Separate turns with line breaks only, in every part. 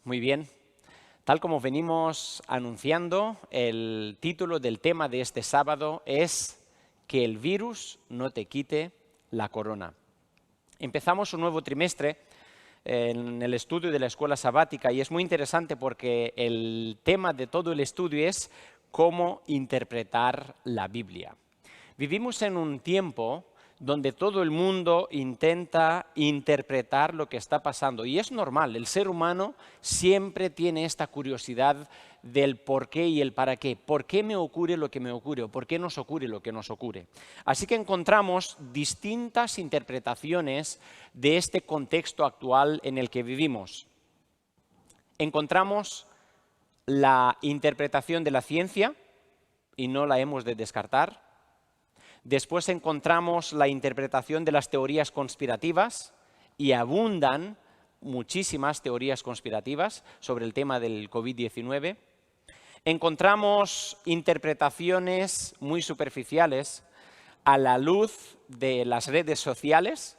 Muy bien. Tal como venimos anunciando, el título del tema de este sábado es Que el virus no te quite la corona. Empezamos un nuevo trimestre en el estudio de la escuela sabática y es muy interesante porque el tema de todo el estudio es cómo interpretar la Biblia. Vivimos en un tiempo donde todo el mundo intenta interpretar lo que está pasando. Y es normal, el ser humano siempre tiene esta curiosidad del por qué y el para qué. ¿Por qué me ocurre lo que me ocurre? ¿O por qué nos ocurre lo que nos ocurre? Así que encontramos distintas interpretaciones de este contexto actual en el que vivimos. Encontramos la interpretación de la ciencia, y no la hemos de descartar. Después encontramos la interpretación de las teorías conspirativas y abundan muchísimas teorías conspirativas sobre el tema del COVID-19. Encontramos interpretaciones muy superficiales a la luz de las redes sociales.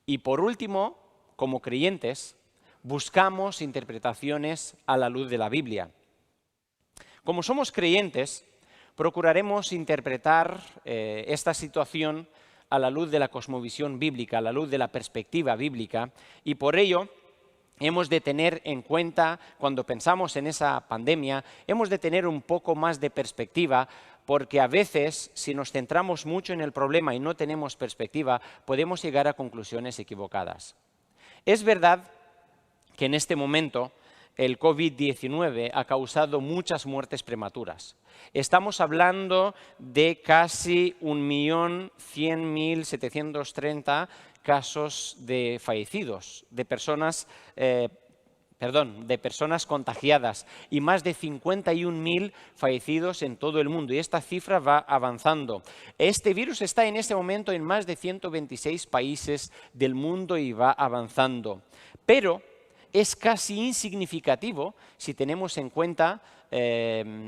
Y por último, como creyentes, buscamos interpretaciones a la luz de la Biblia. Como somos creyentes, procuraremos interpretar esta situación a la luz de la cosmovisión bíblica, a la luz de la perspectiva bíblica, y por ello hemos de tener en cuenta, cuando pensamos en esa pandemia, hemos de tener un poco más de perspectiva, porque a veces, si nos centramos mucho en el problema y no tenemos perspectiva, podemos llegar a conclusiones equivocadas. Es verdad que en este momento el COVID-19 ha causado muchas muertes prematuras. Estamos hablando de casi 1.100.730 casos de fallecidos, de personas contagiadas y más de 51.000 fallecidos en todo el mundo. Y esta cifra va avanzando. Este virus está en este momento en más de 126 países del mundo y va avanzando. Pero es casi insignificativo si tenemos en cuenta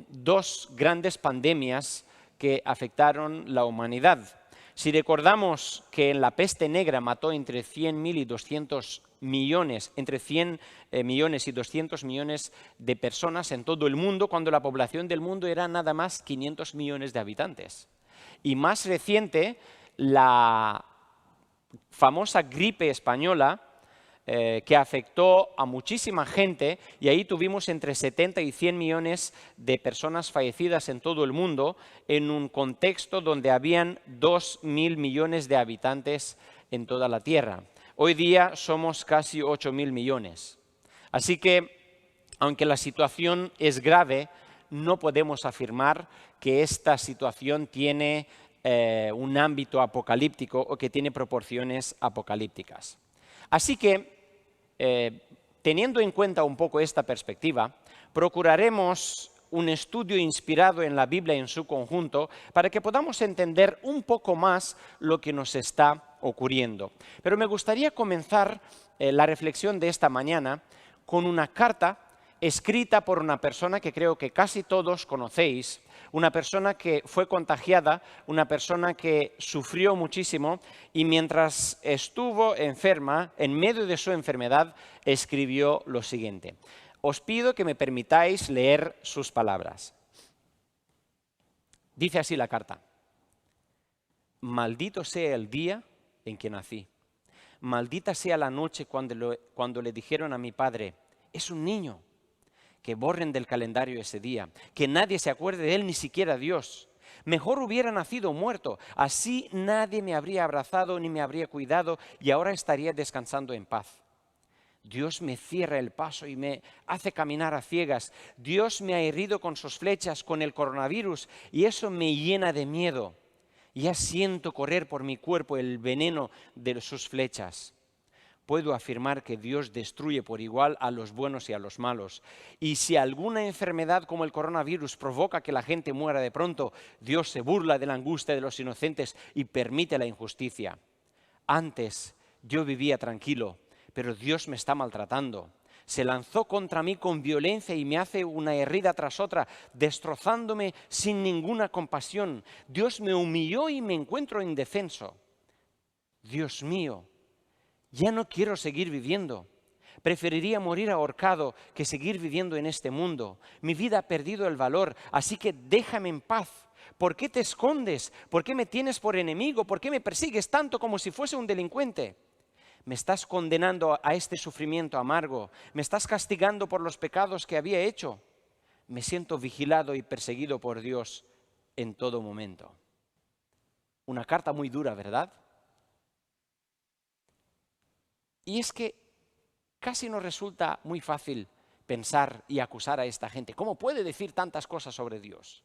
dos grandes pandemias que afectaron la humanidad. Si recordamos que en la peste negra mató entre 100.000 y 200 millones, entre 100 millones y 200 millones de personas en todo el mundo, cuando la población del mundo era nada más 500 millones de habitantes. Y más reciente, la famosa gripe española, que afectó a muchísima gente, y ahí tuvimos entre 70 y 100 millones de personas fallecidas en todo el mundo, en un contexto donde habían 2.000 millones de habitantes en toda la Tierra. Hoy día somos casi 8.000 millones. Así que, aunque la situación es grave, no podemos afirmar que esta situación tiene un ámbito apocalíptico o que tiene proporciones apocalípticas. Así que, teniendo en cuenta un poco esta perspectiva, procuraremos un estudio inspirado en la Biblia en su conjunto para que podamos entender un poco más lo que nos está ocurriendo. Pero me gustaría comenzar la reflexión de esta mañana con una carta escrita por una persona que creo que casi todos conocéis, una persona que fue contagiada, una persona que sufrió muchísimo y mientras estuvo enferma, en medio de su enfermedad, escribió lo siguiente. Os pido que me permitáis leer sus palabras. Dice así la carta. Maldito sea el día en que nací. Maldita sea la noche cuando le dijeron a mi padre, es un niño. Que borren del calendario ese día, que nadie se acuerde de él, ni siquiera Dios. Mejor hubiera nacido muerto, así nadie me habría abrazado ni me habría cuidado y ahora estaría descansando en paz. Dios me cierra el paso y me hace caminar a ciegas. Dios me ha herido con sus flechas, con el coronavirus, y eso me llena de miedo. Ya siento correr por mi cuerpo el veneno de sus flechas. Puedo afirmar que Dios destruye por igual a los buenos y a los malos. Y si alguna enfermedad como el coronavirus provoca que la gente muera de pronto, Dios se burla de la angustia de los inocentes y permite la injusticia. Antes yo vivía tranquilo, pero Dios me está maltratando. Se lanzó contra mí con violencia y me hace una herida tras otra, destrozándome sin ninguna compasión. Dios me humilló y me encuentro indefenso. Dios mío, ya no quiero seguir viviendo. Preferiría morir ahorcado que seguir viviendo en este mundo. Mi vida ha perdido el valor, así que déjame en paz. ¿Por qué te escondes? ¿Por qué me tienes por enemigo? ¿Por qué me persigues tanto como si fuese un delincuente? Me estás condenando a este sufrimiento amargo. Me estás castigando por los pecados que había hecho. Me siento vigilado y perseguido por Dios en todo momento. Una carta muy dura, ¿verdad? Y es que casi nos resulta muy fácil pensar y acusar a esta gente. ¿Cómo puede decir tantas cosas sobre Dios?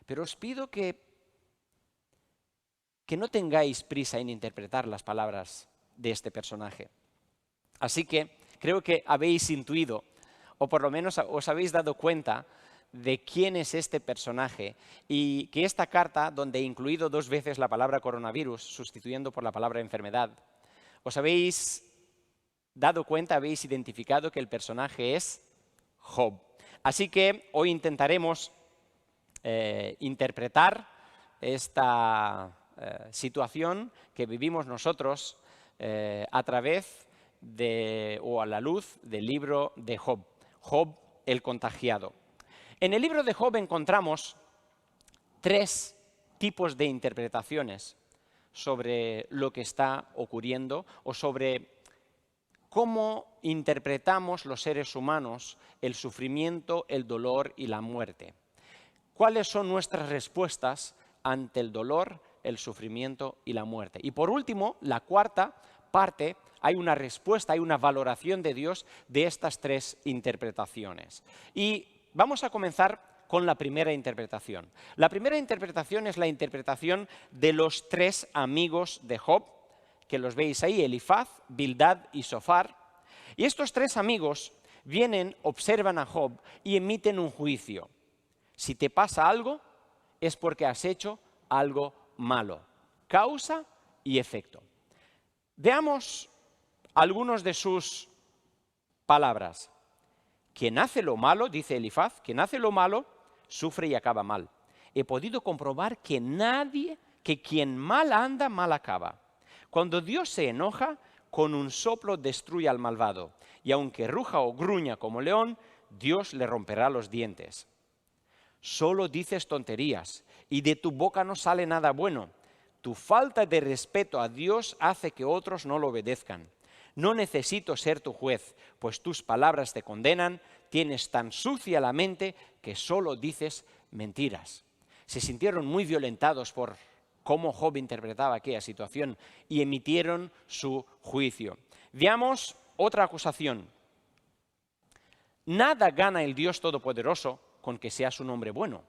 Pero os pido que no tengáis prisa en interpretar las palabras de este personaje. Así que creo que habéis intuido, o por lo menos os habéis dado cuenta de quién es este personaje y que esta carta, donde he incluido 2 veces la palabra coronavirus, sustituyendo por la palabra enfermedad, os habéis dado cuenta, habéis identificado que el personaje es Job. Así que hoy intentaremos interpretar esta situación que vivimos nosotros a través o a la luz del libro de Job, Job el contagiado. En el libro de Job encontramos 3 tipos de interpretaciones sobre lo que está ocurriendo o sobre cómo interpretamos los seres humanos el sufrimiento, el dolor y la muerte. ¿Cuáles son nuestras respuestas ante el dolor, el sufrimiento y la muerte? Y por último, la cuarta parte, hay una respuesta, hay una valoración de Dios de estas 3 interpretaciones. Y vamos a comenzar con la primera interpretación. La primera interpretación es la interpretación de los 3 amigos de Job, que los veis ahí, Elifaz, Bildad y Zofar. Y estos 3 amigos vienen, observan a Job y emiten un juicio. Si te pasa algo, es porque has hecho algo malo. Causa y efecto. Veamos algunos de sus palabras. Quien hace lo malo, dice Elifaz, quien hace lo malo, sufre y acaba mal. He podido comprobar que quien mal anda, mal acaba. Cuando Dios se enoja, con un soplo destruye al malvado. Y aunque ruja o gruña como león, Dios le romperá los dientes. Solo dices tonterías y de tu boca no sale nada bueno. Tu falta de respeto a Dios hace que otros no lo obedezcan. No necesito ser tu juez, pues tus palabras te condenan. Tienes tan sucia la mente que solo dices mentiras. Se sintieron muy violentados por cómo Job interpretaba aquella situación y emitieron su juicio. Veamos otra acusación. Nada gana el Dios Todopoderoso con que seas un hombre bueno.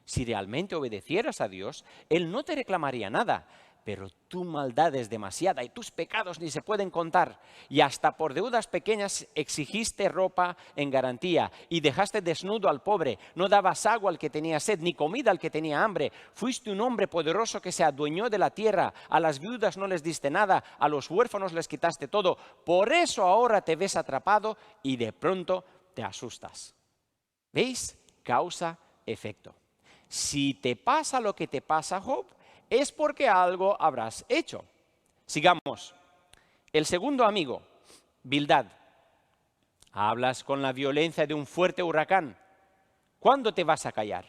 Si realmente obedecieras a Dios, Él no te reclamaría nada, pero tu maldad es demasiada y tus pecados ni se pueden contar. Y hasta por deudas pequeñas exigiste ropa en garantía y dejaste desnudo al pobre, no dabas agua al que tenía sed, ni comida al que tenía hambre. Fuiste un hombre poderoso que se adueñó de la tierra, a las viudas no les diste nada, a los huérfanos les quitaste todo. Por eso ahora te ves atrapado y de pronto te asustas. ¿Veis? Causa, efecto. Si te pasa lo que te pasa, Job, es porque algo habrás hecho. Sigamos. El segundo amigo, Bildad. Hablas con la violencia de un fuerte huracán. ¿Cuándo te vas a callar?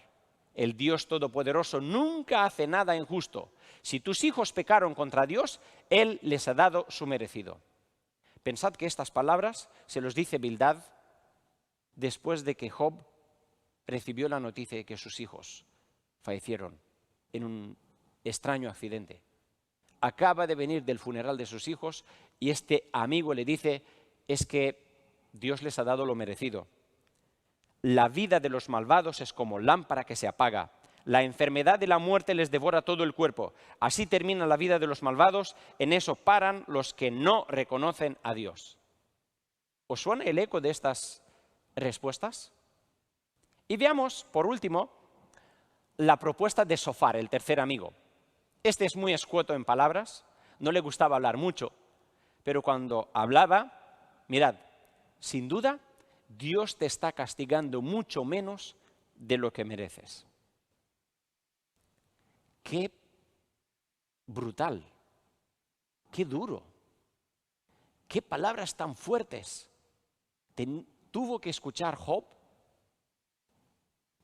El Dios Todopoderoso nunca hace nada injusto. Si tus hijos pecaron contra Dios, Él les ha dado su merecido. Pensad que estas palabras se los dice Bildad después de que Job recibió la noticia de que sus hijos fallecieron en un extraño accidente. Acaba de venir del funeral de sus hijos y este amigo le dice, es que Dios les ha dado lo merecido. La vida de los malvados es como lámpara que se apaga. La enfermedad y la muerte les devora todo el cuerpo. Así termina la vida de los malvados, en eso paran los que no reconocen a Dios. ¿Os suena el eco de estas respuestas? Y veamos, por último, la propuesta de Zofar, el tercer amigo. Este es muy escueto en palabras, no le gustaba hablar mucho, pero cuando hablaba, mirad, sin duda, Dios te está castigando mucho menos de lo que mereces. Qué brutal, qué duro, qué palabras tan fuertes. tuvo que escuchar Job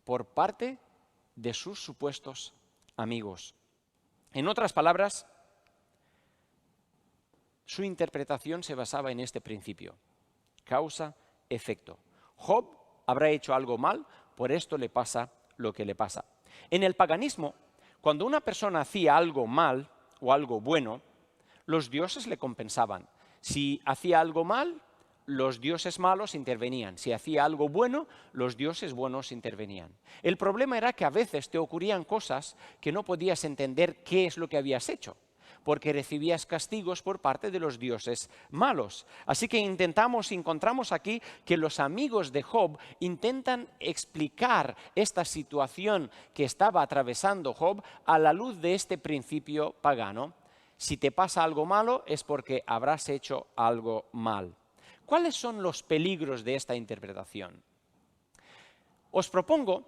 por parte de sus supuestos amigos. En otras palabras, su interpretación se basaba en este principio: causa-efecto. Job habrá hecho algo mal, por esto le pasa lo que le pasa. En el paganismo, cuando una persona hacía algo mal o algo bueno, los dioses le compensaban. Si hacía algo mal, los dioses malos intervenían. Si hacía algo bueno, los dioses buenos intervenían. El problema era que a veces te ocurrían cosas que no podías entender qué es lo que habías hecho, porque recibías castigos por parte de los dioses malos. Así que encontramos aquí que los amigos de Job intentan explicar esta situación que estaba atravesando Job a la luz de este principio pagano. Si te pasa algo malo es porque habrás hecho algo mal. ¿Cuáles son los peligros de esta interpretación? Os propongo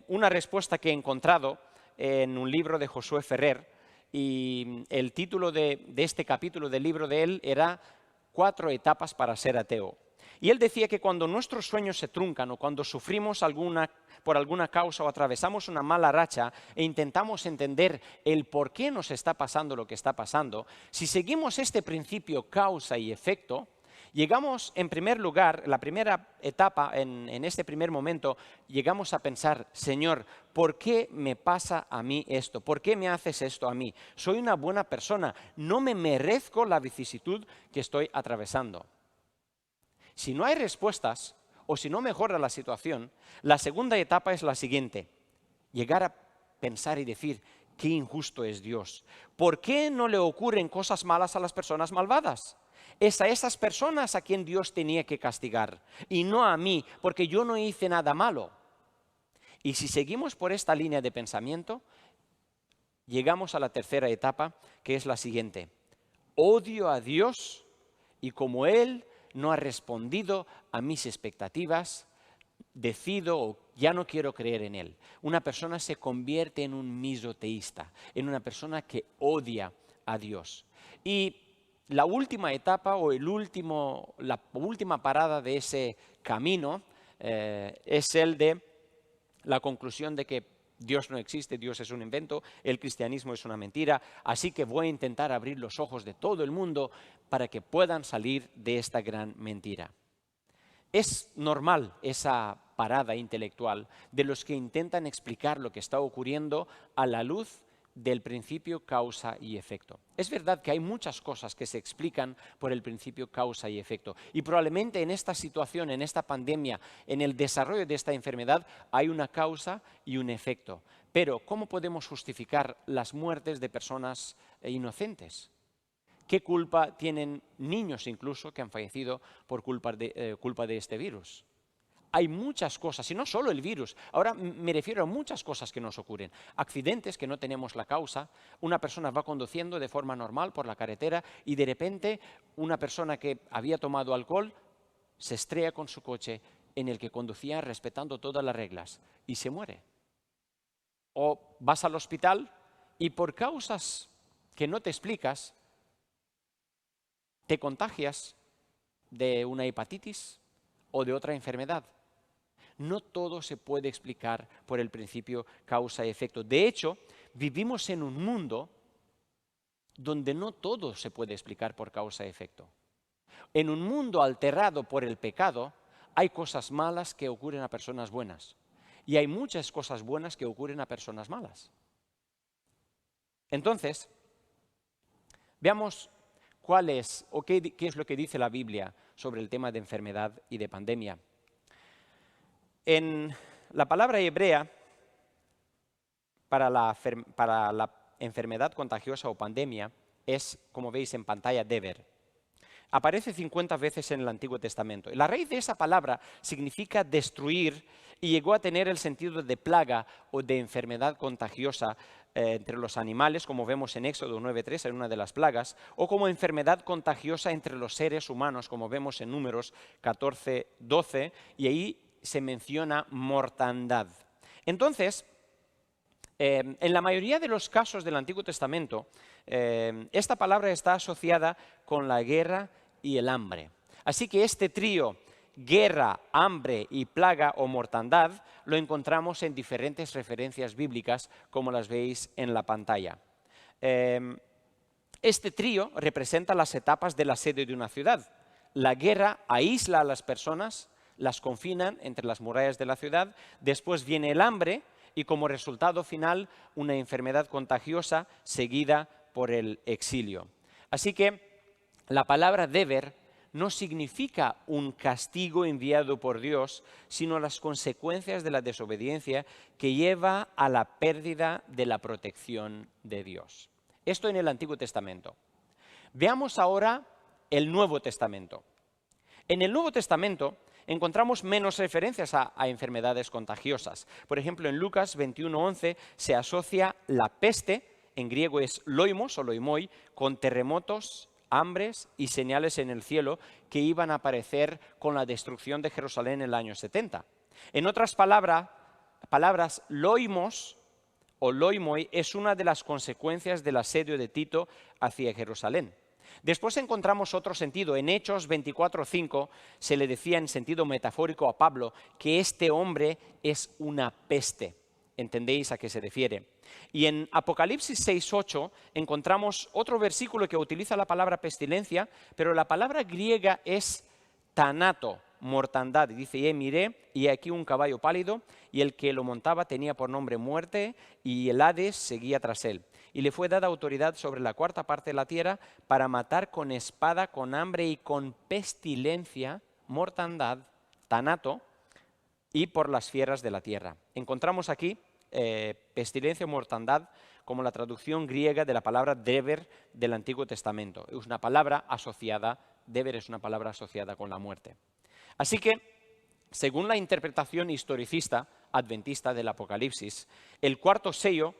una respuesta que he encontrado en un libro de Josué Ferrer, y el título de este capítulo del libro de él era 4 etapas para ser ateo. Y él decía que cuando nuestros sueños se truncan o cuando sufrimos por alguna causa o atravesamos una mala racha e intentamos entender el por qué nos está pasando lo que está pasando, si seguimos este principio causa y efecto, llegamos, en primer lugar, la primera etapa, en este primer momento, llegamos a pensar: Señor, ¿por qué me pasa a mí esto? ¿Por qué me haces esto a mí? Soy una buena persona, no me merezco la vicisitud que estoy atravesando. Si no hay respuestas o si no mejora la situación, la segunda etapa es la siguiente: llegar a pensar y decir: qué injusto es Dios. ¿Por qué no le ocurren cosas malas a las personas malvadas? Es a esas personas a quien Dios tenía que castigar y no a mí, porque yo no hice nada malo. Y si seguimos por esta línea de pensamiento, llegamos a la tercera etapa, que es la siguiente: odio a Dios y como Él no ha respondido a mis expectativas, decido o ya no quiero creer en Él. Una persona se convierte en un misoteísta, en una persona que odia a Dios. Y la última etapa o la última parada de ese camino es el de la conclusión de que Dios no existe, Dios es un invento, el cristianismo es una mentira, así que voy a intentar abrir los ojos de todo el mundo para que puedan salir de esta gran mentira. Es normal esa parada intelectual de los que intentan explicar lo que está ocurriendo a la luz del principio causa y efecto. Es verdad que hay muchas cosas que se explican por el principio causa y efecto, y probablemente en esta situación, en esta pandemia, en el desarrollo de esta enfermedad, hay una causa y un efecto. Pero, ¿cómo podemos justificar las muertes de personas inocentes? ¿Qué culpa tienen niños incluso que han fallecido por culpa de este virus? Hay muchas cosas, y no solo el virus. Ahora me refiero a muchas cosas que nos ocurren. Accidentes que no tenemos la causa. Una persona va conduciendo de forma normal por la carretera y de repente una persona que había tomado alcohol se estrella con su coche en el que conducía respetando todas las reglas y se muere. O vas al hospital y por causas que no te explicas, te contagias de una hepatitis o de otra enfermedad. No todo se puede explicar por el principio causa-efecto. De hecho, vivimos en un mundo donde no todo se puede explicar por causa-efecto. En un mundo alterado por el pecado, hay cosas malas que ocurren a personas buenas. Y hay muchas cosas buenas que ocurren a personas malas. Entonces, veamos cuál es o qué es lo que dice la Biblia sobre el tema de enfermedad y de pandemia. En la palabra hebrea para la enfermedad contagiosa o pandemia es, como veis en pantalla, deber. Aparece 50 veces en el Antiguo Testamento. La raíz de esa palabra significa destruir y llegó a tener el sentido de plaga o de enfermedad contagiosa entre los animales, como vemos en Éxodo 9:3, en una de las plagas, o como enfermedad contagiosa entre los seres humanos, como vemos en Números 14:12, y ahí se menciona mortandad. Entonces, en la mayoría de los casos del Antiguo Testamento, esta palabra está asociada con la guerra y el hambre. Así que este trío, guerra, hambre y plaga o mortandad, lo encontramos en diferentes referencias bíblicas, como las veis en la pantalla. Este trío representa las etapas del asedio de una ciudad. La guerra aísla a las personas, las confinan entre las murallas de la ciudad, después viene el hambre y como resultado final una enfermedad contagiosa seguida por el exilio. Así que la palabra deber no significa un castigo enviado por Dios, sino las consecuencias de la desobediencia que lleva a la pérdida de la protección de Dios. Esto en el Antiguo Testamento. Veamos ahora el Nuevo Testamento. En el Nuevo Testamento encontramos menos referencias a enfermedades contagiosas. Por ejemplo, en Lucas 21:11 se asocia la peste, en griego es loimos o loimoi, con terremotos, hambres y señales en el cielo que iban a aparecer con la destrucción de Jerusalén en el año 70. En otras palabras, loimos o loimoi es una de las consecuencias del asedio de Tito hacia Jerusalén. Después encontramos otro sentido. En Hechos 24:5 se le decía en sentido metafórico a Pablo que este hombre es una peste. ¿Entendéis a qué se refiere? Y en Apocalipsis 6:8 encontramos otro versículo que utiliza la palabra pestilencia, pero la palabra griega es tanato, mortandad. Y dice, y miré, y aquí un caballo pálido, y el que lo montaba tenía por nombre muerte, y el Hades seguía tras él. Y le fue dada autoridad sobre la cuarta parte de la tierra para matar con espada, con hambre y con pestilencia, mortandad, tanato, y por las fieras de la tierra. Encontramos aquí pestilencia o mortandad como la traducción griega de la palabra deber del Antiguo Testamento. Es una palabra asociada, deber es una palabra asociada con la muerte. Así que, según la interpretación historicista adventista del Apocalipsis, el cuarto sello,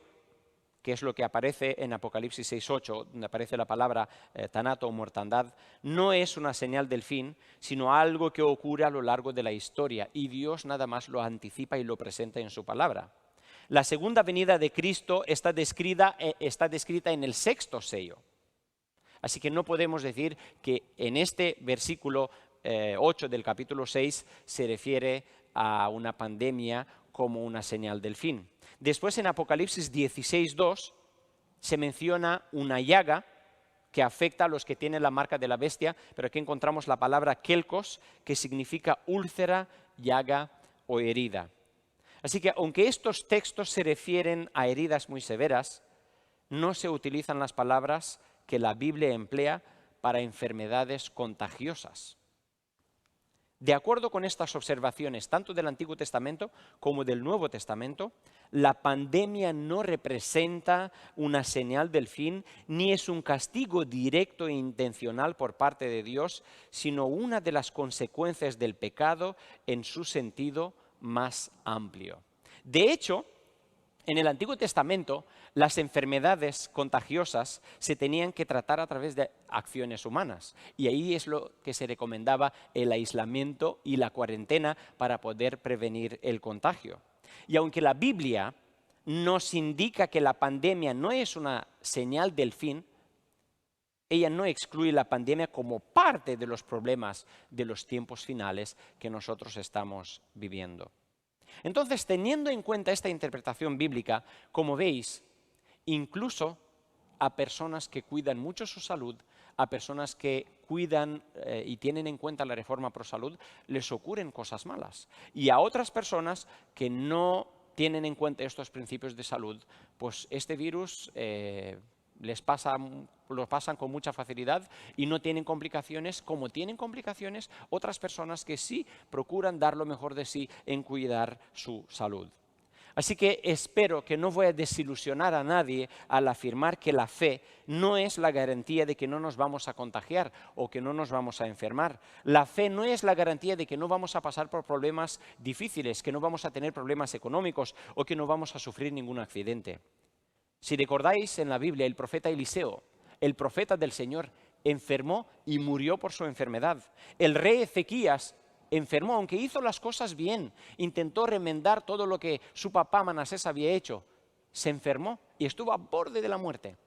que es lo que aparece en Apocalipsis 6:8, donde aparece la palabra tanato o mortandad, no es una señal del fin, sino algo que ocurre a lo largo de la historia, y Dios nada más lo anticipa y lo presenta en su palabra. La segunda venida de Cristo está descrita en el sexto sello. Así que no podemos decir que en este versículo 8 del capítulo 6 se refiere a una pandemia como una señal del fin. Después en Apocalipsis 16:2 se menciona una llaga que afecta a los que tienen la marca de la bestia, pero aquí encontramos la palabra kelkos, que significa úlcera, llaga o herida. Así que aunque estos textos se refieren a heridas muy severas, no se utilizan las palabras que la Biblia emplea para enfermedades contagiosas. De acuerdo con estas observaciones, tanto del Antiguo Testamento como del Nuevo Testamento, la pandemia no representa una señal del fin, ni es un castigo directo e intencional por parte de Dios, sino una de las consecuencias del pecado en su sentido más amplio. De hecho, en el Antiguo Testamento, las enfermedades contagiosas se tenían que tratar a través de acciones humanas. Y ahí es lo que se recomendaba el aislamiento y la cuarentena para poder prevenir el contagio. Y aunque la Biblia nos indica que la pandemia no es una señal del fin, ella no excluye la pandemia como parte de los problemas de los tiempos finales que nosotros estamos viviendo. Entonces, teniendo en cuenta esta interpretación bíblica, como veis, incluso a personas que cuidan mucho su salud, a personas que cuidan y tienen en cuenta la reforma pro salud, les ocurren cosas malas. Y a otras personas que no tienen en cuenta estos principios de salud, pues este virus lo pasan con mucha facilidad y no tienen complicaciones, como tienen complicaciones otras personas que sí procuran dar lo mejor de sí en cuidar su salud. Así que espero que no voy a desilusionar a nadie al afirmar que la fe no es la garantía de que no nos vamos a contagiar o que no nos vamos a enfermar. La fe no es la garantía de que no vamos a pasar por problemas difíciles, que no vamos a tener problemas económicos o que no vamos a sufrir ningún accidente. Si recordáis en la Biblia, el profeta Eliseo, el profeta del Señor, enfermó y murió por su enfermedad. El rey Ezequías enfermó, aunque hizo las cosas bien, intentó remendar todo lo que su papá Manasés había hecho. Se enfermó y estuvo a borde de la muerte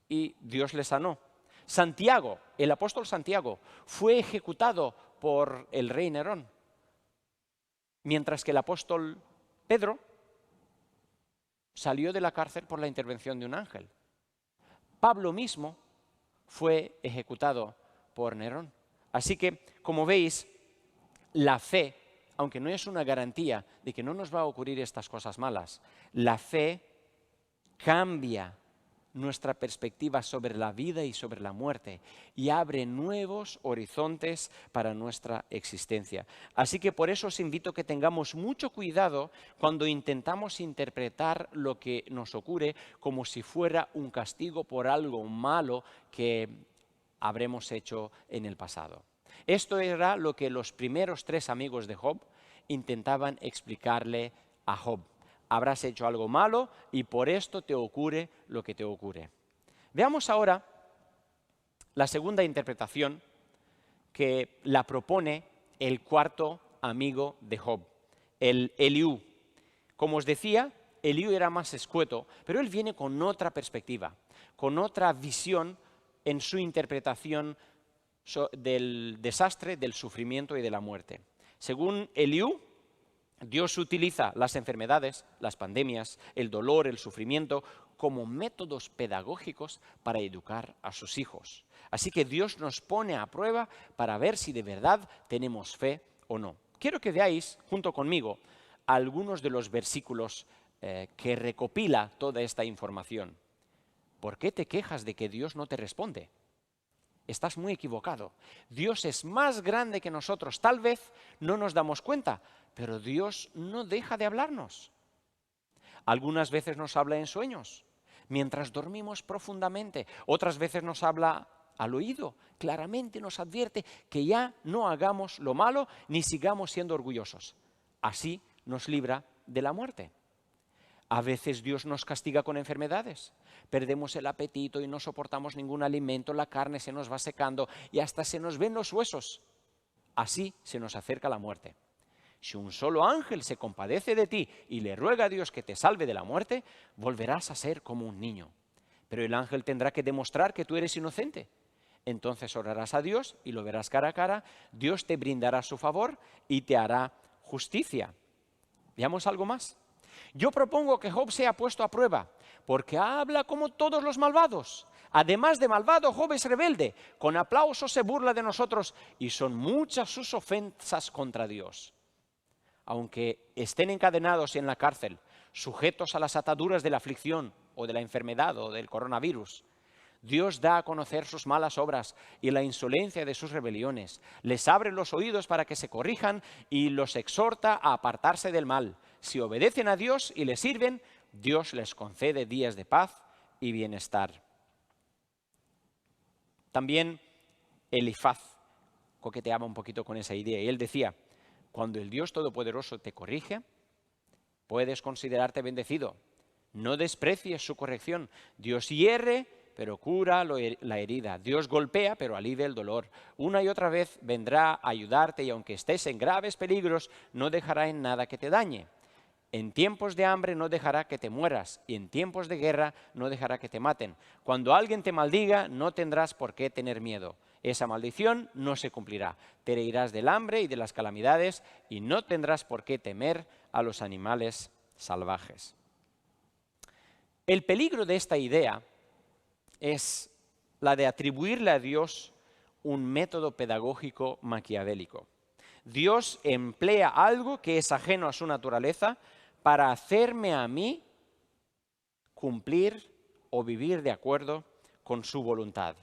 y Dios le sanó. Santiago, el apóstol Santiago, fue ejecutado por el rey Nerón, mientras que el apóstol Pedro salió de la cárcel por la intervención de un ángel. Pablo mismo fue ejecutado por Nerón. Así que, como veis, la fe, aunque no es una garantía de que no nos va a ocurrir estas cosas malas, la fe cambia nuestra perspectiva sobre la vida y sobre la muerte y abre nuevos horizontes para nuestra existencia. Así que por eso os invito a que tengamos mucho cuidado cuando intentamos interpretar lo que nos ocurre como si fuera un castigo por algo malo que habremos hecho en el pasado. Esto era lo que los primeros 3 amigos de Job intentaban explicarle a Job. Habrás hecho algo malo y por esto te ocurre lo que te ocurre. Veamos ahora la segunda interpretación que la propone el cuarto amigo de Job, el Eliú. Como os decía, Eliú era más escueto, pero él viene con otra perspectiva, con otra visión en su interpretación del desastre, del sufrimiento y de la muerte. Según Eliú, Dios utiliza las enfermedades, las pandemias, el dolor, el sufrimiento, como métodos pedagógicos para educar a sus hijos. Así que Dios nos pone a prueba para ver si de verdad tenemos fe o no. Quiero que veáis, junto conmigo, algunos de los versículos que recopila toda esta información. ¿Por qué te quejas de que Dios no te responde? Estás muy equivocado. Dios es más grande que nosotros. Tal vez no nos damos cuenta, pero Dios no deja de hablarnos. Algunas veces nos habla en sueños, mientras dormimos profundamente. Otras veces nos habla al oído. Claramente nos advierte que ya no hagamos lo malo ni sigamos siendo orgullosos. Así nos libra de la muerte. A veces Dios nos castiga con enfermedades. Perdemos el apetito y no soportamos ningún alimento, la carne se nos va secando y hasta se nos ven los huesos. Así se nos acerca la muerte. Si un solo ángel se compadece de ti y le ruega a Dios que te salve de la muerte, volverás a ser como un niño. Pero el ángel tendrá que demostrar que tú eres inocente. Entonces orarás a Dios y lo verás cara a cara. Dios te brindará su favor y te hará justicia. Veamos algo más. Yo propongo que Job sea puesto a prueba, porque habla como todos los malvados. Además de malvado, Job es rebelde. Con aplausos se burla de nosotros y son muchas sus ofensas contra Dios. Aunque estén encadenados en la cárcel, sujetos a las ataduras de la aflicción o de la enfermedad o del coronavirus, Dios da a conocer sus malas obras y la insolencia de sus rebeliones. Les abre los oídos para que se corrijan y los exhorta a apartarse del mal. Si obedecen a Dios y le sirven, Dios les concede días de paz y bienestar. También Elifaz coqueteaba un poquito con esa idea y él decía, cuando el Dios Todopoderoso te corrige, puedes considerarte bendecido. No desprecies su corrección. Dios hiere, pero cura la herida. Dios golpea, pero alivia el dolor. Una y otra vez vendrá a ayudarte y aunque estés en graves peligros, no dejará en nada que te dañe. En tiempos de hambre no dejará que te mueras y en tiempos de guerra no dejará que te maten. Cuando alguien te maldiga, no tendrás por qué tener miedo. Esa maldición no se cumplirá. Te reirás del hambre y de las calamidades y no tendrás por qué temer a los animales salvajes. El peligro de esta idea es la de atribuirle a Dios un método pedagógico maquiavélico. Dios emplea algo que es ajeno a su naturaleza para hacerme a mí cumplir o vivir de acuerdo con su voluntad.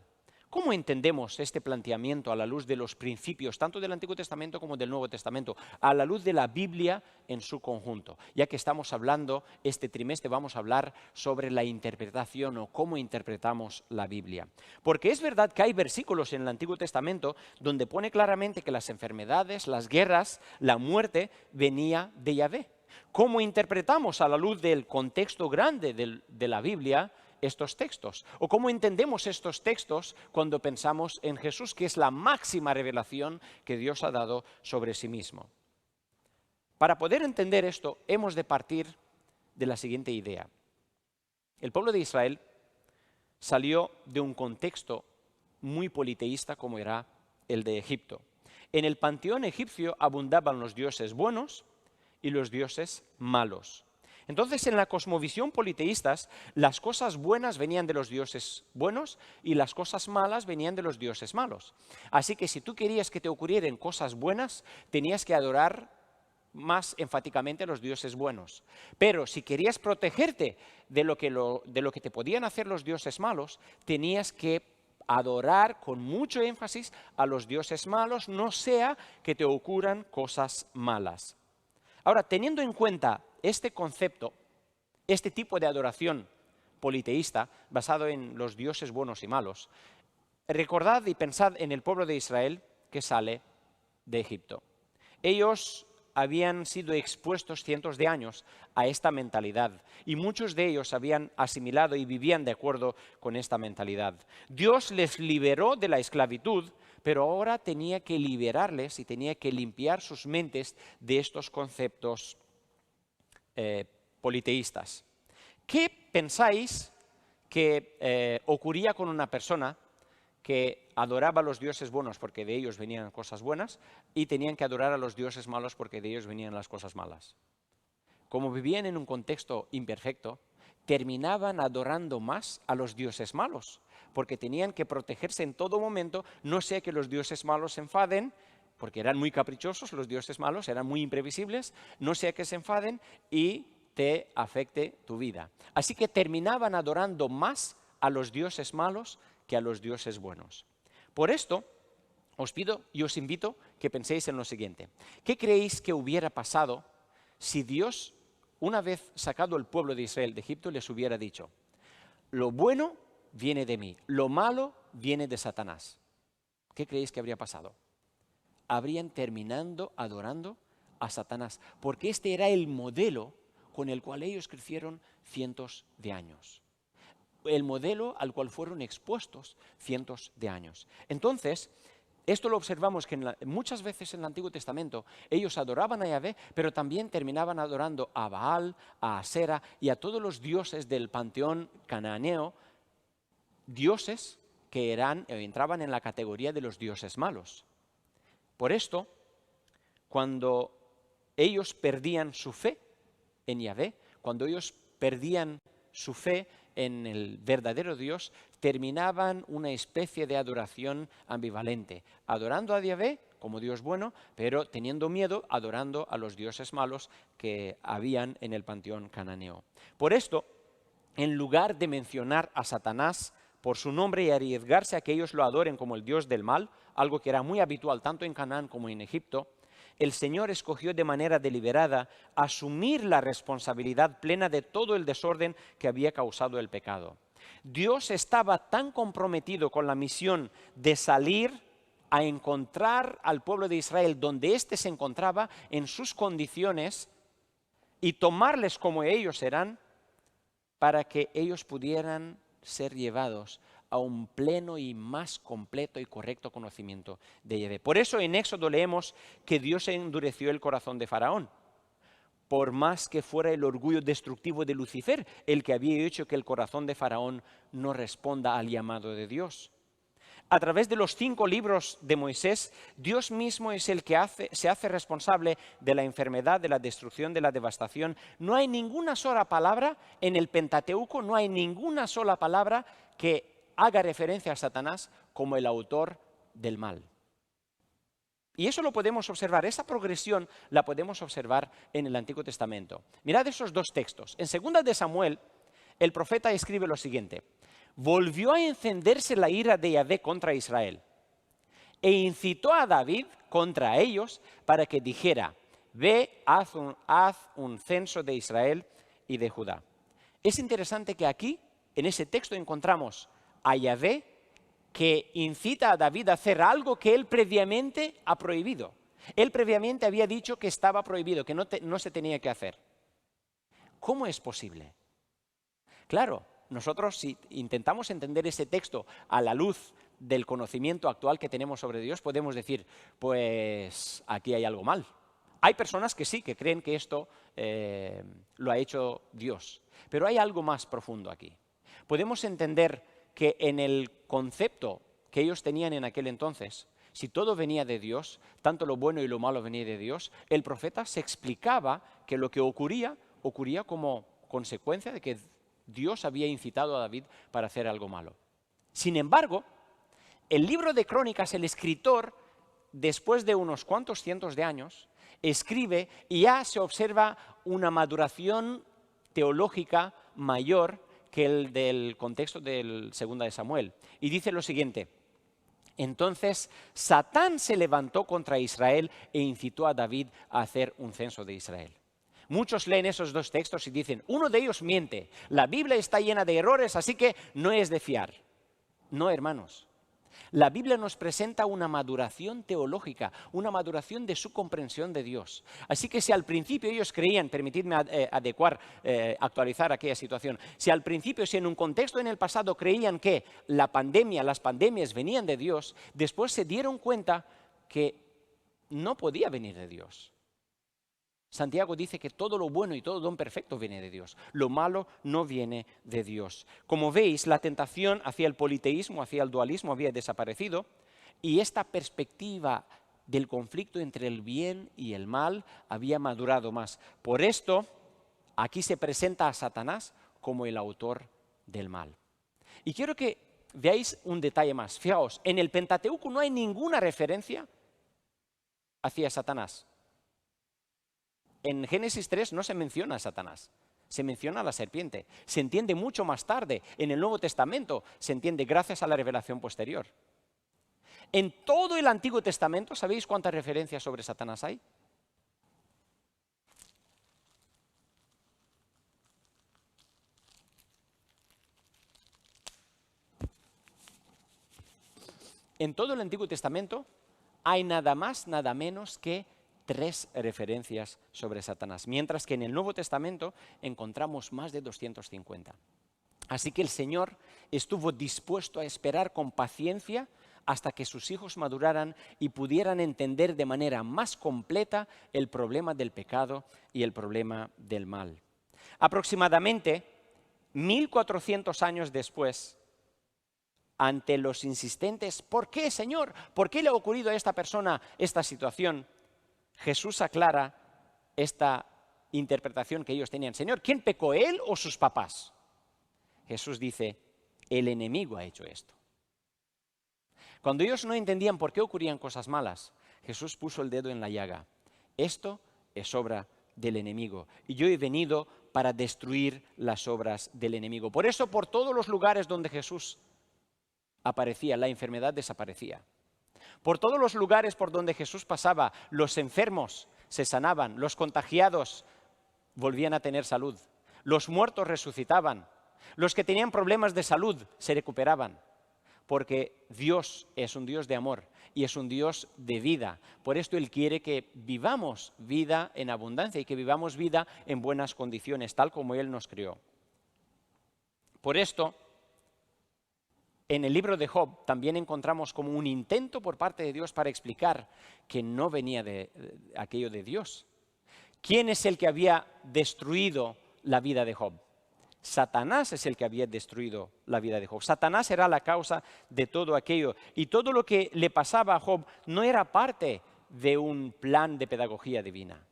¿Cómo entendemos este planteamiento a la luz de los principios, tanto del Antiguo Testamento como del Nuevo Testamento, a la luz de la Biblia en su conjunto? Ya que estamos hablando, este trimestre vamos a hablar sobre la interpretación o cómo interpretamos la Biblia. Porque es verdad que hay versículos en el Antiguo Testamento donde pone claramente que las enfermedades, las guerras, la muerte venía de Yahvé. ¿Cómo interpretamos a la luz del contexto grande de la Biblia estos textos? ¿O cómo entendemos estos textos cuando pensamos en Jesús, que es la máxima revelación que Dios ha dado sobre sí mismo? Para poder entender esto, hemos de partir de la siguiente idea. El pueblo de Israel salió de un contexto muy politeísta como era el de Egipto. En el panteón egipcio abundaban los dioses buenos y los dioses malos. Entonces, en la cosmovisión politeístas, las cosas buenas venían de los dioses buenos y las cosas malas venían de los dioses malos. Así que si tú querías que te ocurrieran cosas buenas, tenías que adorar más enfáticamente a los dioses buenos. Pero si querías protegerte de lo que te podían hacer los dioses malos, tenías que adorar con mucho énfasis a los dioses malos, no sea que te ocurran cosas malas. Ahora, teniendo en cuenta este concepto, este tipo de adoración politeísta basado en los dioses buenos y malos, recordad y pensad en el pueblo de Israel que sale de Egipto. Ellos habían sido expuestos cientos de años a esta mentalidad y muchos de ellos habían asimilado y vivían de acuerdo con esta mentalidad. Dios les liberó de la esclavitud, pero ahora tenía que liberarles y tenía que limpiar sus mentes de estos conceptos politeístas. ¿Qué pensáis que ocurría con una persona que adoraba a los dioses buenos porque de ellos venían cosas buenas y tenían que adorar a los dioses malos porque de ellos venían las cosas malas? Como vivían en un contexto imperfecto, terminaban adorando más a los dioses malos, porque tenían que protegerse en todo momento, no sea que los dioses malos se enfaden, porque eran muy caprichosos, los dioses malos eran muy imprevisibles, no sea que se enfaden y te afecte tu vida. Así que terminaban adorando más a los dioses malos que a los dioses buenos. Por esto, os pido y os invito que penséis en lo siguiente. ¿Qué creéis que hubiera pasado si Dios, una vez sacado el pueblo de Israel de Egipto, les hubiera dicho: lo bueno viene de mí, lo malo viene de Satanás? ¿Qué creéis que habría pasado? Habrían terminado adorando a Satanás, porque este era el modelo con el cual ellos crecieron cientos de años. El modelo al cual fueron expuestos cientos de años. Entonces, esto lo observamos que muchas veces en el Antiguo Testamento ellos adoraban a Yahvé, pero también terminaban adorando a Baal, a Asera y a todos los dioses del panteón cananeo, dioses que entraban en la categoría de los dioses malos. Por esto, cuando ellos perdían su fe en Yahvé, cuando ellos perdían su fe en el verdadero Dios, terminaban una especie de adoración ambivalente, adorando a Yahvé como Dios bueno, pero teniendo miedo, adorando a los dioses malos que habían en el panteón cananeo. Por esto, en lugar de mencionar a Satanás por su nombre y arriesgarse a que ellos lo adoren como el Dios del mal, algo que era muy habitual tanto en Canaán como en Egipto, el Señor escogió de manera deliberada asumir la responsabilidad plena de todo el desorden que había causado el pecado. Dios estaba tan comprometido con la misión de salir a encontrar al pueblo de Israel donde éste se encontraba en sus condiciones y tomarles como ellos eran, para que ellos pudieran ser llevados a un pleno y más completo y correcto conocimiento de Yahvé. Por eso en Éxodo leemos que Dios endureció el corazón de Faraón, por más que fuera el orgullo destructivo de Lucifer el que había hecho que el corazón de Faraón no responda al llamado de Dios. A través de los 5 libros de Moisés, Dios mismo es el que se hace responsable de la enfermedad, de la destrucción, de la devastación. No hay ninguna sola palabra en el Pentateuco, no hay ninguna sola palabra que haga referencia a Satanás como el autor del mal. Y eso lo podemos observar, esa progresión la podemos observar en el Antiguo Testamento. Mirad esos 2 textos. En 2 de Samuel, el profeta escribe lo siguiente: volvió a encenderse la ira de Yahvé contra Israel e incitó a David contra ellos para que dijera: ve, haz un censo de Israel y de Judá. Es interesante que aquí, en ese texto, encontramos a Yahvé que incita a David a hacer algo que él previamente ha prohibido. Él previamente había dicho que estaba prohibido, que no se tenía que hacer. ¿Cómo es posible? Claro, nosotros si intentamos entender ese texto a la luz del conocimiento actual que tenemos sobre Dios, podemos decir, pues aquí hay algo mal. Hay personas que sí, que creen que esto lo ha hecho Dios, pero hay algo más profundo aquí. Podemos entender que en el concepto que ellos tenían en aquel entonces, si todo venía de Dios, tanto lo bueno y lo malo venía de Dios, el profeta se explicaba que lo que ocurría como consecuencia de que Dios había incitado a David para hacer algo malo. Sin embargo, el libro de Crónicas, el escritor, después de unos cuantos cientos de años, escribe y ya se observa una maduración teológica mayor que el del contexto del 2 de Samuel. Y dice lo siguiente: entonces Satán se levantó contra Israel e incitó a David a hacer un censo de Israel. Muchos leen esos dos textos y dicen, uno de ellos miente, la Biblia está llena de errores, así que no es de fiar. No, hermanos. La Biblia nos presenta una maduración teológica, una maduración de su comprensión de Dios. Así que si al principio ellos creían, permitidme actualizar aquella situación, si al principio, si en un contexto en el pasado creían que las pandemias venían de Dios, después se dieron cuenta que no podía venir de Dios. Santiago dice que todo lo bueno y todo don perfecto viene de Dios. Lo malo no viene de Dios. Como veis, la tentación hacia el politeísmo, hacia el dualismo había desaparecido y esta perspectiva del conflicto entre el bien y el mal había madurado más. Por esto, aquí se presenta a Satanás como el autor del mal. Y quiero que veáis un detalle más. Fijaos, en el Pentateuco no hay ninguna referencia hacia Satanás. En Génesis 3 no se menciona a Satanás, se menciona a la serpiente. Se entiende mucho más tarde, en el Nuevo Testamento, se entiende gracias a la revelación posterior. En todo el Antiguo Testamento, ¿sabéis cuántas referencias sobre Satanás hay? En todo el Antiguo Testamento hay nada más, nada menos que 3 referencias sobre Satanás, mientras que en el Nuevo Testamento encontramos más de 250. Así que el Señor estuvo dispuesto a esperar con paciencia hasta que sus hijos maduraran y pudieran entender de manera más completa el problema del pecado y el problema del mal. Aproximadamente 1400 años después, ante los insistentes, ¿por qué, Señor? ¿Por qué le ha ocurrido a esta persona esta situación? Jesús aclara esta interpretación que ellos tenían. Señor, ¿quién pecó, él o sus papás? Jesús dice, el enemigo ha hecho esto. Cuando ellos no entendían por qué ocurrían cosas malas, Jesús puso el dedo en la llaga. Esto es obra del enemigo y yo he venido para destruir las obras del enemigo. Por eso, por todos los lugares donde Jesús aparecía, la enfermedad desaparecía. Por todos los lugares por donde Jesús pasaba, los enfermos se sanaban, los contagiados volvían a tener salud, los muertos resucitaban, los que tenían problemas de salud se recuperaban, porque Dios es un Dios de amor y es un Dios de vida. Por esto Él quiere que vivamos vida en abundancia y que vivamos vida en buenas condiciones, tal como Él nos creó. Por esto, en el libro de Job también encontramos como un intento por parte de Dios para explicar que no venía de aquello de Dios. ¿Quién es el que había destruido la vida de Job? Satanás es el que había destruido la vida de Job. Satanás era la causa de todo aquello. Y todo lo que le pasaba a Job no era parte de un plan de pedagogía divina.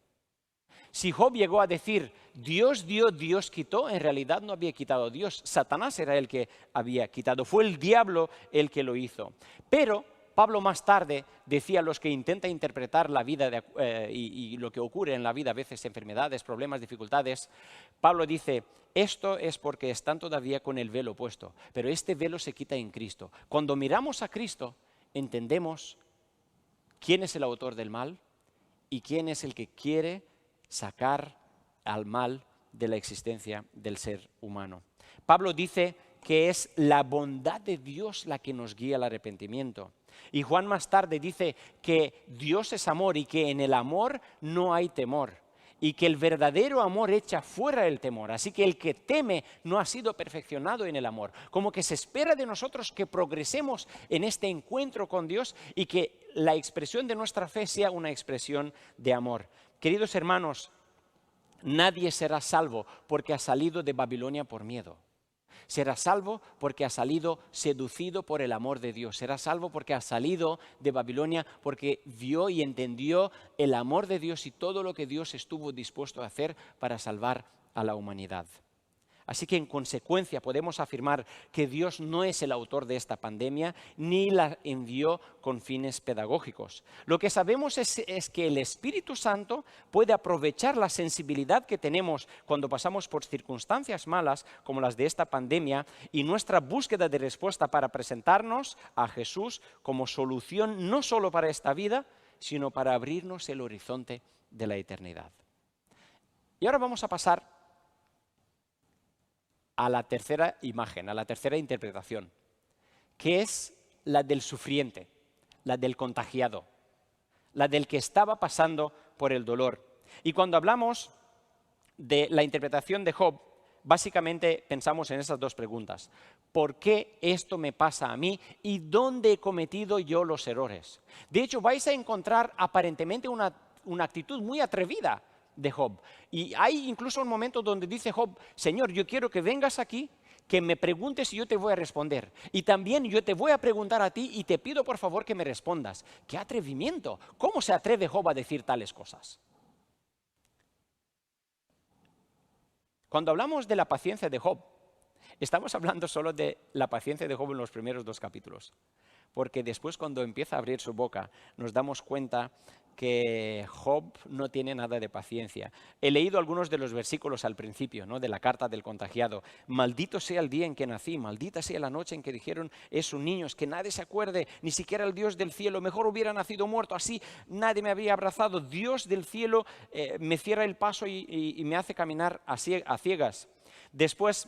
Si Job llegó a decir, Dios dio, Dios quitó, en realidad no había quitado Dios. Satanás era el que había quitado. Fue el diablo el que lo hizo. Pero Pablo más tarde decía a los que intentan interpretar la vida y lo que ocurre en la vida, a veces enfermedades, problemas, dificultades. Pablo dice, esto es porque están todavía con el velo puesto, pero este velo se quita en Cristo. Cuando miramos a Cristo, entendemos quién es el autor del mal y quién es el que quiere sacar al mal de la existencia del ser humano. Pablo dice que es la bondad de Dios la que nos guía al arrepentimiento. Y Juan más tarde dice que Dios es amor y que en el amor no hay temor. Y que el verdadero amor echa fuera el temor. Así que el que teme no ha sido perfeccionado en el amor. Como que se espera de nosotros que progresemos en este encuentro con Dios y que la expresión de nuestra fe sea una expresión de amor. Queridos hermanos, nadie será salvo porque ha salido de Babilonia por miedo. Será salvo porque ha salido seducido por el amor de Dios. Será salvo porque ha salido de Babilonia, porque vio y entendió el amor de Dios y todo lo que Dios estuvo dispuesto a hacer para salvar a la humanidad. Así que en consecuencia podemos afirmar que Dios no es el autor de esta pandemia ni la envió con fines pedagógicos. Lo que sabemos es que el Espíritu Santo puede aprovechar la sensibilidad que tenemos cuando pasamos por circunstancias malas como las de esta pandemia y nuestra búsqueda de respuesta para presentarnos a Jesús como solución no solo para esta vida, sino para abrirnos el horizonte de la eternidad. Y ahora vamos a pasar a la tercera imagen, a la tercera interpretación, que es la del sufriente, la del contagiado, la del que estaba pasando por el dolor. Y cuando hablamos de la interpretación de Job, básicamente pensamos en esas dos preguntas. ¿Por qué esto me pasa a mí y dónde he cometido yo los errores? De hecho, vais a encontrar aparentemente una actitud muy atrevida de Job. Y hay incluso un momento donde dice Job: Señor, yo quiero que vengas aquí, que me preguntes y yo te voy a responder. Y también yo te voy a preguntar a ti y te pido por favor que me respondas. ¡Qué atrevimiento! ¿Cómo se atreve Job a decir tales cosas? Cuando hablamos de la paciencia de Job, estamos hablando solo de la paciencia de Job en los primeros 2 capítulos. Porque después, cuando empieza a abrir su boca, nos damos cuenta que Job no tiene nada de paciencia. He leído algunos de los versículos al principio, ¿no?, de la carta del contagiado. Maldito sea el día en que nací, maldita sea la noche en que dijeron es un niño, es que nadie se acuerde, ni siquiera el Dios del cielo, mejor hubiera nacido muerto, así nadie me habría abrazado. Dios del cielo me cierra el paso y me hace caminar a ciegas. Después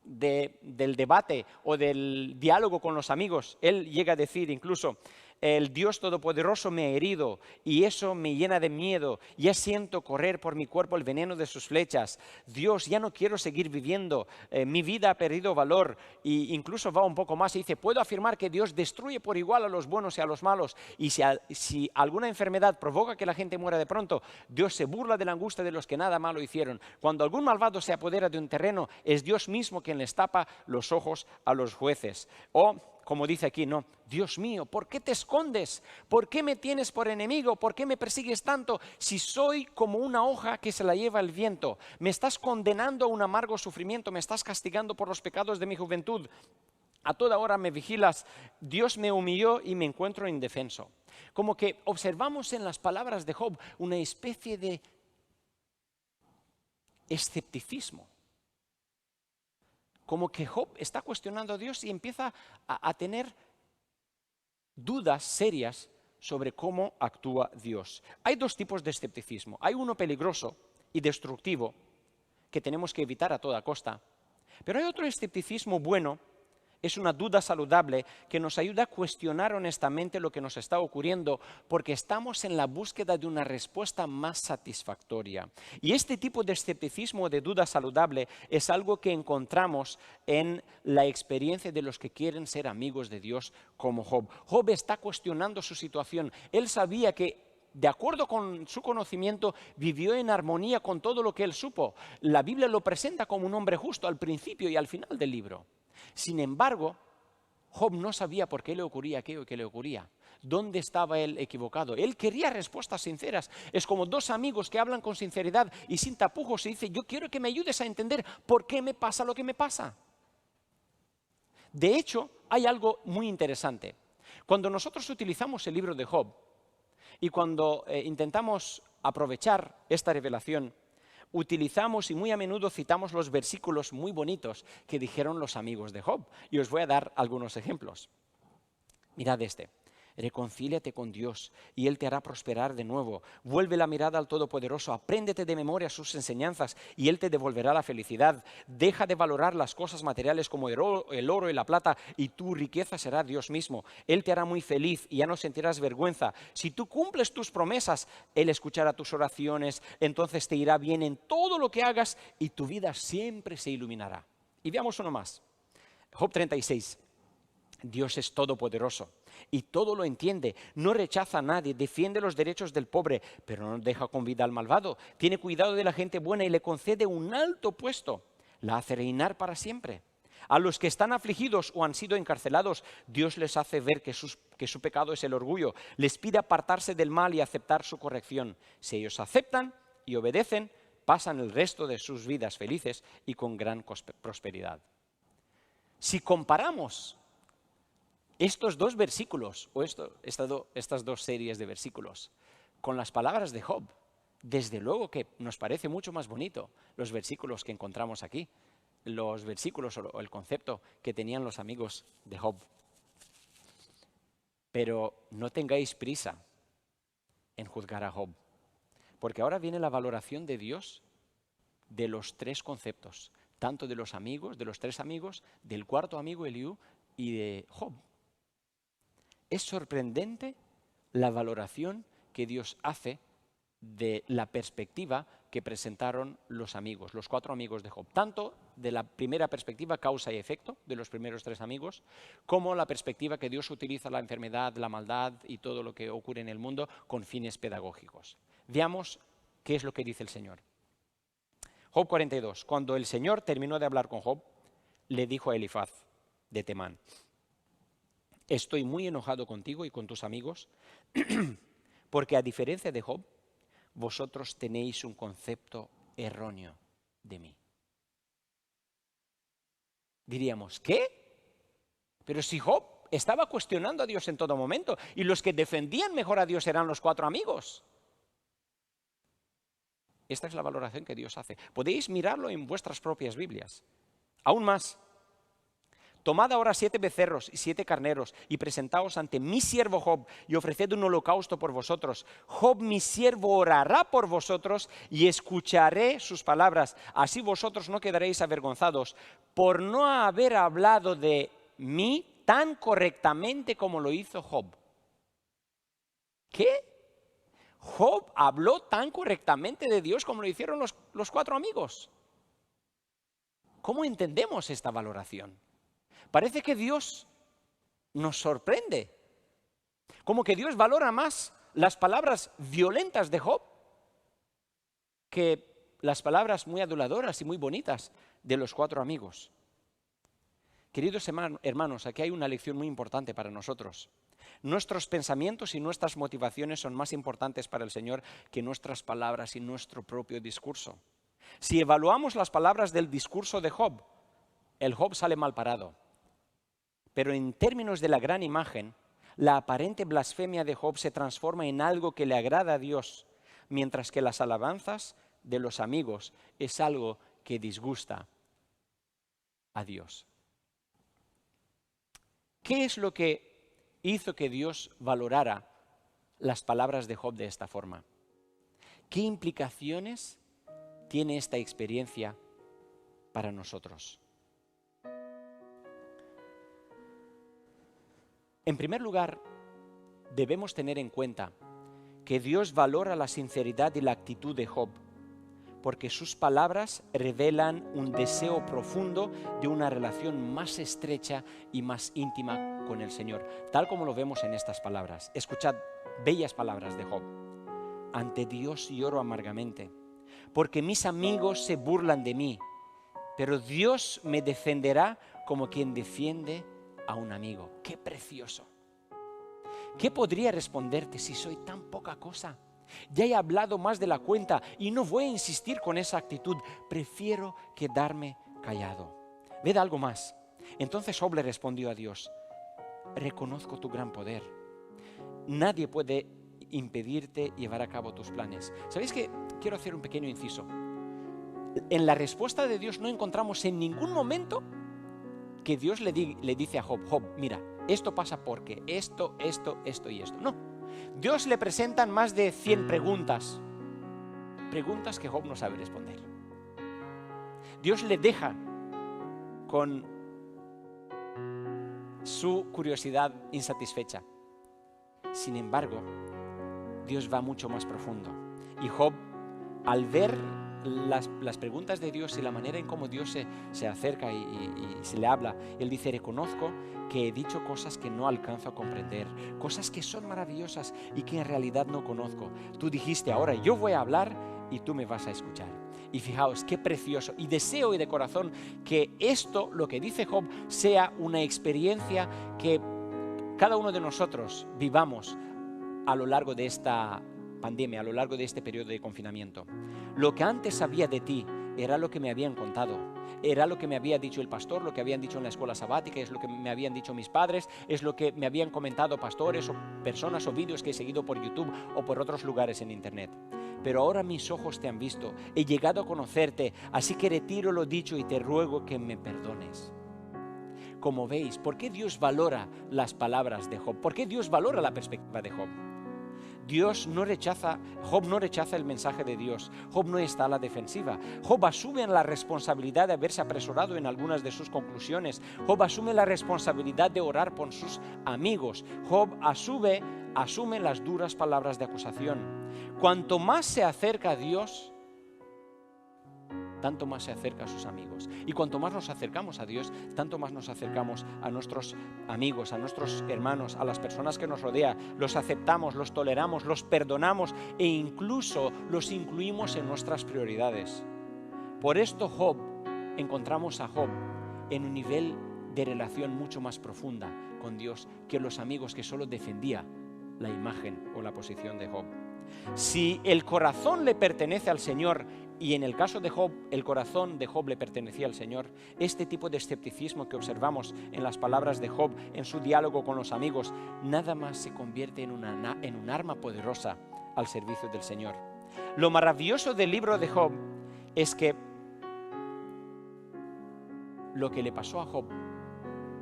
del debate o del diálogo con los amigos, él llega a decir incluso: el Dios Todopoderoso me ha herido y eso me llena de miedo. Ya siento correr por mi cuerpo el veneno de sus flechas. Dios, ya no quiero seguir viviendo. Mi vida ha perdido valor. E incluso va un poco más y dice: puedo afirmar que Dios destruye por igual a los buenos y a los malos. Y si alguna enfermedad provoca que la gente muera de pronto, Dios se burla de la angustia de los que nada malo hicieron. Cuando algún malvado se apodera de un terreno, es Dios mismo quien les tapa los ojos a los jueces. O, como dice aquí, no, Dios mío, ¿por qué te escondes? ¿Por qué me tienes por enemigo? ¿Por qué me persigues tanto? Si soy como una hoja que se la lleva el viento. Me estás condenando a un amargo sufrimiento, me estás castigando por los pecados de mi juventud. A toda hora me vigilas. Dios me humilló y me encuentro indefenso. Como que observamos en las palabras de Job una especie de escepticismo. Como que Job está cuestionando a Dios y empieza a tener dudas serias sobre cómo actúa Dios. Hay 2 tipos de escepticismo. Hay uno peligroso y destructivo que tenemos que evitar a toda costa. Pero hay otro escepticismo bueno. Es una duda saludable que nos ayuda a cuestionar honestamente lo que nos está ocurriendo porque estamos en la búsqueda de una respuesta más satisfactoria. Y este tipo de escepticismo, de duda saludable, es algo que encontramos en la experiencia de los que quieren ser amigos de Dios como Job. Job está cuestionando su situación. Él sabía que, de acuerdo con su conocimiento, vivió en armonía con todo lo que él supo. La Biblia lo presenta como un hombre justo al principio y al final del libro. Sin embargo, Job no sabía por qué le ocurría aquello que le ocurría. ¿Dónde estaba él equivocado? Él quería respuestas sinceras. Es como 2 amigos que hablan con sinceridad y sin tapujos y dicen: yo quiero que me ayudes a entender por qué me pasa lo que me pasa. De hecho, hay algo muy interesante. Cuando nosotros utilizamos el libro de Job y cuando intentamos aprovechar esta revelación, utilizamos y muy a menudo citamos los versículos muy bonitos que dijeron los amigos de Job. Y os voy a dar algunos ejemplos. Mirad este: reconcíliate con Dios y Él te hará prosperar de nuevo. Vuelve la mirada al Todopoderoso, apréndete de memoria sus enseñanzas y Él te devolverá la felicidad. Deja de valorar las cosas materiales como el oro y la plata y tu riqueza será Dios mismo. Él te hará muy feliz y ya no sentirás vergüenza. Si tú cumples tus promesas, Él escuchará tus oraciones, entonces te irá bien en todo lo que hagas y tu vida siempre se iluminará. Y veamos uno más. Job 36. Dios es todopoderoso y todo lo entiende, no rechaza a nadie, defiende los derechos del pobre, pero no deja con vida al malvado. Tiene cuidado de la gente buena y le concede un alto puesto, la hace reinar para siempre. A los que están afligidos o han sido encarcelados, Dios les hace ver que su pecado es el orgullo. Les pide apartarse del mal y aceptar su corrección. Si ellos aceptan y obedecen, pasan el resto de sus vidas felices y con gran prosperidad. Si comparamos estos dos versículos, o estas dos series de versículos, con las palabras de Job, desde luego que nos parece mucho más bonito los versículos que encontramos aquí, los versículos o el concepto que tenían los amigos de Job. Pero no tengáis prisa en juzgar a Job, porque ahora viene la valoración de Dios de los tres conceptos, tanto de los amigos, de los tres amigos, del cuarto amigo Eliú y de Job. Es sorprendente la valoración que Dios hace de la perspectiva que presentaron los amigos, los cuatro amigos de Job, tanto de la primera perspectiva, causa y efecto, de los primeros tres amigos, como la perspectiva que Dios utiliza la enfermedad, la maldad y todo lo que ocurre en el mundo con fines pedagógicos. Veamos qué es lo que dice el Señor. Job 42. Cuando el Señor terminó de hablar con Job, le dijo a Elifaz de Temán: estoy muy enojado contigo y con tus amigos, porque a diferencia de Job, vosotros tenéis un concepto erróneo de mí. Diríamos, ¿qué? Pero si Job estaba cuestionando a Dios en todo momento, y los que defendían mejor a Dios eran los cuatro amigos. Esta es la valoración que Dios hace. Podéis mirarlo en vuestras propias Biblias. Aún más. Tomad ahora 7 becerros y 7 carneros y presentaos ante mi siervo Job y ofreced un holocausto por vosotros. Job, mi siervo, orará por vosotros y escucharé sus palabras. Así vosotros no quedaréis avergonzados por no haber hablado de mí tan correctamente como lo hizo Job. ¿Qué? Job habló tan correctamente de Dios como lo hicieron los cuatro amigos. ¿Cómo entendemos esta valoración? Parece que Dios nos sorprende. Como que Dios valora más las palabras violentas de Job que las palabras muy aduladoras y muy bonitas de los cuatro amigos. Queridos hermanos, aquí hay una lección muy importante para nosotros. Nuestros pensamientos y nuestras motivaciones son más importantes para el Señor que nuestras palabras y nuestro propio discurso. Si evaluamos las palabras del discurso de Job, el Job sale mal parado. Pero en términos de la gran imagen, la aparente blasfemia de Job se transforma en algo que le agrada a Dios, mientras que las alabanzas de los amigos es algo que disgusta a Dios. ¿Qué es lo que hizo que Dios valorara las palabras de Job de esta forma? ¿Qué implicaciones tiene esta experiencia para nosotros? En primer lugar, debemos tener en cuenta que Dios valora la sinceridad y la actitud de Job, porque sus palabras revelan un deseo profundo de una relación más estrecha y más íntima con el Señor, tal como lo vemos en estas palabras. Escuchad bellas palabras de Job. Ante Dios lloro amargamente, porque mis amigos se burlan de mí, pero Dios me defenderá como quien defiende a un amigo. ¡Qué precioso! ¿Qué podría responderte si soy tan poca cosa? Ya he hablado más de la cuenta y no voy a insistir con esa actitud. Prefiero quedarme callado. Ved algo más. Entonces Job le respondió a Dios: reconozco tu gran poder. Nadie puede impedirte llevar a cabo tus planes. ¿Sabéis qué? Quiero hacer un pequeño inciso. En la respuesta de Dios no encontramos en ningún momento que Dios le dice a Job: Job, mira, esto pasa porque esto y esto. No. Dios le presentan más de 100 preguntas que Job no sabe responder. Dios le deja con su curiosidad insatisfecha. Sin embargo, Dios va mucho más profundo. Y Job, al ver las preguntas de Dios y la manera en cómo Dios se acerca y se le habla, él dice: reconozco que he dicho cosas que no alcanzo a comprender, cosas que son maravillosas y que en realidad no conozco. Tú dijiste: ahora yo voy a hablar y tú me vas a escuchar. Y fijaos, qué precioso. Y deseo de corazón que esto, lo que dice Job, sea una experiencia que cada uno de nosotros vivamos a lo largo de esta pandemia, a lo largo de este periodo de confinamiento. Lo que antes sabía de ti era lo que me habían contado, era lo que me había dicho el pastor, lo que habían dicho en la escuela sabática, es lo que me habían dicho mis padres, es lo que me habían comentado pastores o personas o vídeos que he seguido por YouTube o por otros lugares en internet. Pero ahora mis ojos te han visto, he llegado a conocerte, así que retiro lo dicho y te ruego que me perdones. Como veis, ¿por qué Dios valora las palabras de Job? ¿Por qué Dios valora la perspectiva de Job? Job no rechaza el mensaje de Dios. Job no está a la defensiva. Job asume la responsabilidad de haberse apresurado en algunas de sus conclusiones. Job asume la responsabilidad de orar por sus amigos. Job asume las duras palabras de acusación. Cuanto más se acerca a Dios, tanto más se acerca a sus amigos. Y cuanto más nos acercamos a Dios, tanto más nos acercamos a nuestros amigos, a nuestros hermanos, a las personas que nos rodean. Los aceptamos, los toleramos, los perdonamos e incluso los incluimos en nuestras prioridades. Por esto encontramos a Job en un nivel de relación mucho más profunda con Dios que los amigos que solo defendían la imagen o la posición de Job. Si el corazón le pertenece al Señor, y en el caso de Job, el corazón de Job le pertenecía al Señor, este tipo de escepticismo que observamos en las palabras de Job, en su diálogo con los amigos, nada más se convierte en un arma poderosa al servicio del Señor. Lo maravilloso del libro de Job es que lo que le pasó a Job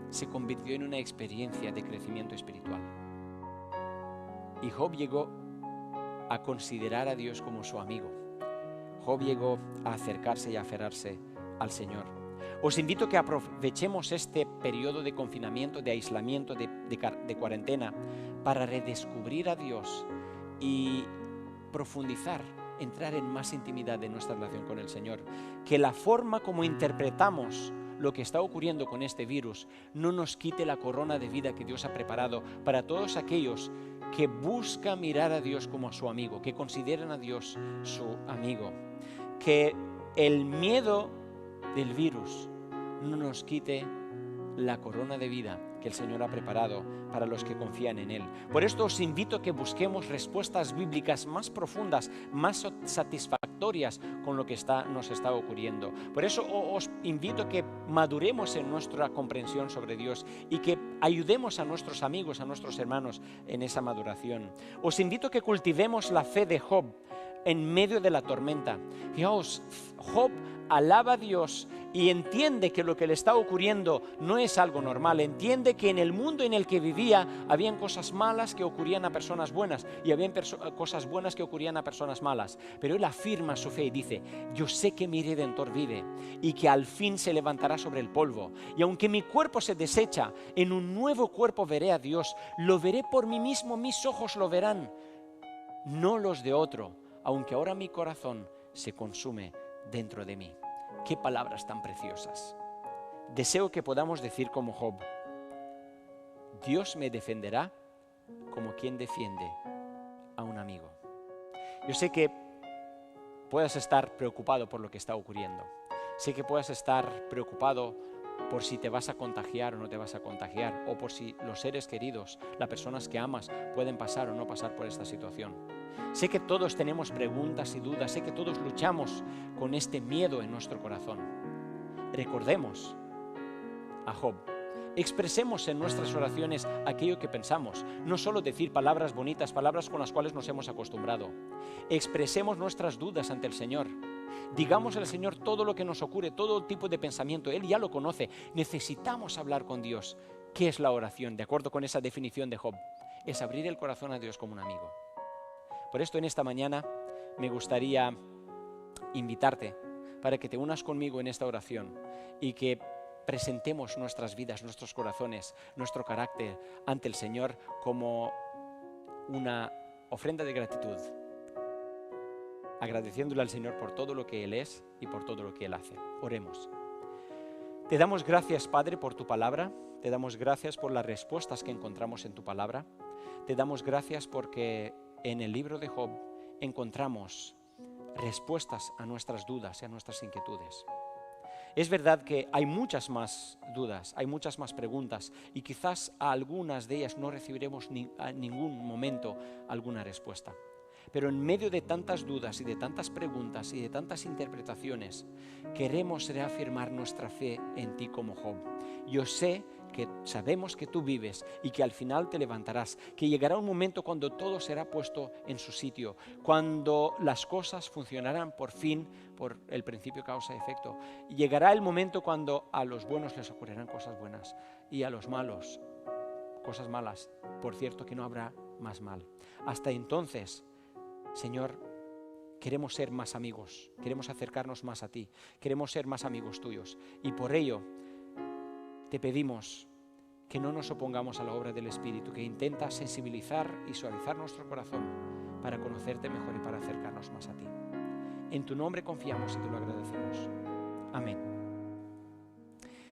se convirtió en una experiencia de crecimiento espiritual. Y Job llegó a considerar a Dios como su amigo. Job llegó a acercarse y a aferrarse al Señor. Os invito a que aprovechemos este periodo de confinamiento, de aislamiento, de cuarentena, para redescubrir a Dios y profundizar, entrar en más intimidad de nuestra relación con el Señor. Que la forma como interpretamos lo que está ocurriendo con este virus no nos quite la corona de vida que Dios ha preparado para todos aquellos que buscan mirar a Dios como a su amigo, que consideran a Dios su amigo. Que el miedo del virus no nos quite la corona de vida que el Señor ha preparado para los que confían en Él. Por esto os invito a que busquemos respuestas bíblicas más profundas, más satisfactorias con lo que nos está ocurriendo. Por eso os invito a que maduremos en nuestra comprensión sobre Dios y que ayudemos a nuestros amigos, a nuestros hermanos en esa maduración. Os invito a que cultivemos la fe de Job en medio de la tormenta. Fijaos, Job alaba a Dios y entiende que lo que le está ocurriendo no es algo normal. Entiende que en el mundo en el que vivía habían cosas malas que ocurrían a personas buenas y habían cosas buenas que ocurrían a personas malas. Pero él afirma su fe y dice: yo sé que mi Redentor vive y que al fin se levantará sobre el polvo. Y aunque mi cuerpo se desecha, en un nuevo cuerpo veré a Dios. Lo veré por mí mismo, mis ojos lo verán, no los de otro, aunque ahora mi corazón se consume dentro de mí. Qué palabras tan preciosas. Deseo que podamos decir como Job: Dios me defenderá como quien defiende a un amigo. Yo sé que puedas estar preocupado por lo que está ocurriendo. Sé que puedas estar preocupado por si te vas a contagiar o no te vas a contagiar, o por si los seres queridos, las personas que amas, pueden pasar o no pasar por esta situación. Sé que todos tenemos preguntas y dudas, sé que todos luchamos con este miedo en nuestro corazón. Recordemos a Job. Expresemos en nuestras oraciones aquello que pensamos, no solo decir palabras bonitas, palabras con las cuales nos hemos acostumbrado. Expresemos nuestras dudas ante el Señor. Digamos al Señor todo lo que nos ocurre, todo tipo de pensamiento. Él ya lo conoce. Necesitamos hablar con Dios. ¿Qué es la oración? De acuerdo con esa definición de Job, es abrir el corazón a Dios como un amigo. Por esto en esta mañana me gustaría invitarte para que te unas conmigo en esta oración y que presentemos nuestras vidas, nuestros corazones, nuestro carácter ante el Señor como una ofrenda de gratitud, agradeciéndole al Señor por todo lo que Él es y por todo lo que Él hace. Oremos. Te damos gracias, Padre, por tu palabra. Te damos gracias por las respuestas que encontramos en tu palabra. Te damos gracias porque en el libro de Job encontramos respuestas a nuestras dudas y a nuestras inquietudes. Es verdad que hay muchas más dudas, hay muchas más preguntas y quizás a algunas de ellas no recibiremos en ningún momento alguna respuesta. Pero en medio de tantas dudas y de tantas preguntas y de tantas interpretaciones, queremos reafirmar nuestra fe en ti como Job. Yo sé que sabemos que tú vives y que al final te levantarás, que llegará un momento cuando todo será puesto en su sitio, cuando las cosas funcionarán por fin por el principio causa-efecto. Llegará el momento cuando a los buenos les ocurrirán cosas buenas y a los malos cosas malas. Por cierto que no habrá más mal. Hasta entonces, Señor, queremos ser más amigos, queremos acercarnos más a ti, queremos ser más amigos tuyos y por ello te pedimos que no nos opongamos a la obra del Espíritu, que intenta sensibilizar y suavizar nuestro corazón para conocerte mejor y para acercarnos más a ti. En tu nombre confiamos y te lo agradecemos. Amén.